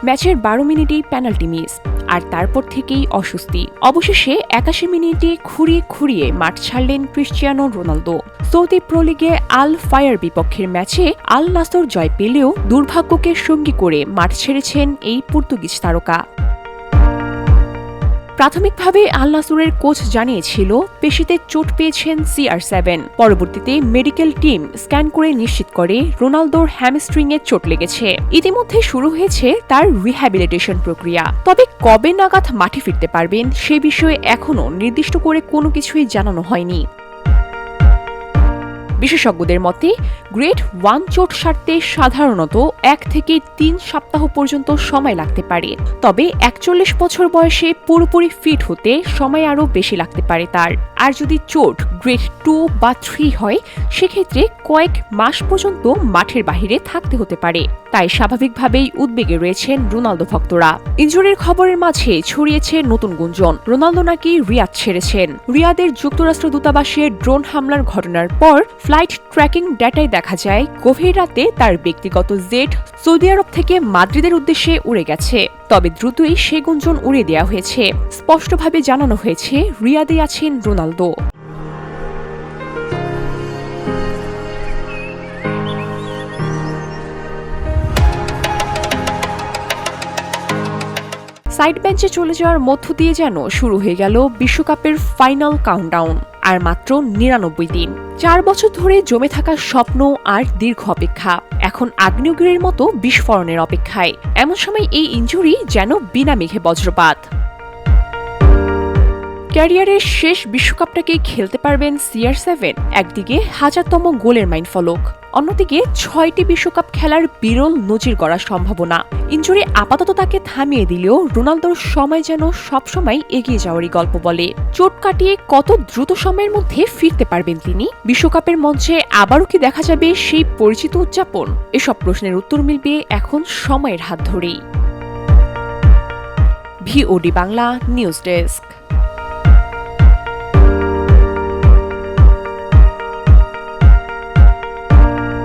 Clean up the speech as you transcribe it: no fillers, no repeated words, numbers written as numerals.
ম্যাচের ১২ মিনিটেই penalty miss, আর তারপর থেকেই অস্বস্তি। অবশেষে ৮১ মিনিটে খুঁড়িয়ে খুঁড়িয়ে মাঠ ছাড়লেন ক্রিস্টিয়ানো রোনালদো। সৌদি প্রো লিগে আল ফায়ার বিপক্ষের ম্যাচে আল নাসর জয় পেলেও দুর্ভাগ্যকে সঙ্গী করে মাঠ ছেড়েছেন এই পর্তুগিজ তারকা। প্রাথমিকভাবে আল নাসরের কোচ জানিয়েছিল পেশিতে চোট পেয়েছেন CR7। পরবর্তীতে মেডিকেল টিম স্ক্যান করে নিশ্চিত করে রোনালদোর হ্যামস্ট্রিংয়ে চোট লেগেছে। ইতিমধ্যে শুরু হয়েছে তার রিহ্যাবিলিটেশন প্রক্রিয়া। তবে কবে নাগাদ মাঠে ফিরতে পারবেন সে বিষয়ে এখনও নির্দিষ্ট করে কোনো কিছুই জানানো হয়নি। বিশেষজ্ঞদের মতে গ্রেড 1 চোট সারতে সাধারণত 1 থেকে 3 সপ্তাহ পর্যন্ত সময় লাগতে পারে। তবে 41 বছর বয়সে পুরোপুরি ফিট হতে সময় আরও বেশি লাগতে পারে তার। আর যদি চোট গ্রেড 2 বা 3 হয় সেক্ষেত্রে কয়েক মাস পর্যন্ত মাঠের বাহিরে থাকতে হতে পারে। তাই স্বাভাবিকভাবেই উদ্বেগে রয়েছেন রোনালদো ভক্তরা। ইনজুরির খবরের মাঝে ছড়িয়েছে নতুন গুঞ্জন, রোনালদো নাকি রিয়াদ ছেড়েছেন। রিয়াদের যুক্তরাষ্ট্র দূতাবাসে ড্রোন হামলার ঘটনার পর ফ্লাইট ট্র্যাকিং ডেটায় দেখা যায় গভীর রাতে তার ব্যক্তিগত জেট সৌদি আরব থেকে মাদ্রিদের উদ্দেশ্যে উড়ে গেছে। তবে দ্রুতই সে গুঞ্জন উড়িয়ে দেওয়া হয়েছে। স্পষ্টভাবে জানানো হয়েছে রিয়াদে আছেন রোনালদো। সাইড বেঞ্চে চলে যাওয়ার মধ্য দিয়ে যেন শুরু হয়ে গেল বিশ্বকাপের ফাইনাল কাউন্টডাউন। আর মাত্র ৯৯ দিন। ৪ বছর ধরে জমে থাকা স্বপ্ন আর দীর্ঘ অপেক্ষা এখন আগ্নেয়গিরির মতো বিস্ফোরণের অপেক্ষায়। এমন সময় এই ইনজুরি যেন বিনা মেঘে বজ্রপাত। ক্যারিয়ারের শেষ বিশ্বকাপটাকে খেলতে পারবেন CR7। একদিকে ১০০০তম গোলের মাইলফলক, অন্যদিকে ৬টি বিশ্বকাপ খেলার বিরল নজির গড়ার সম্ভাবনা। ইনজুরি আপাতত তাকে থামিয়ে দিলেও রোনালদোর সময় যেন সবসময় এগিয়ে যাওয়ারই গল্প বলে। চোট কাটিয়ে কত দ্রুত সময়ের মধ্যে ফিরতে পারবেন তিনি? বিশ্বকাপের মঞ্চে আবারও কি দেখা যাবে সেই পরিচিত উদযাপন? এসব প্রশ্নের উত্তর মিলবে এখন সময়ের হাত ধরেই। VOD Bangla news desk.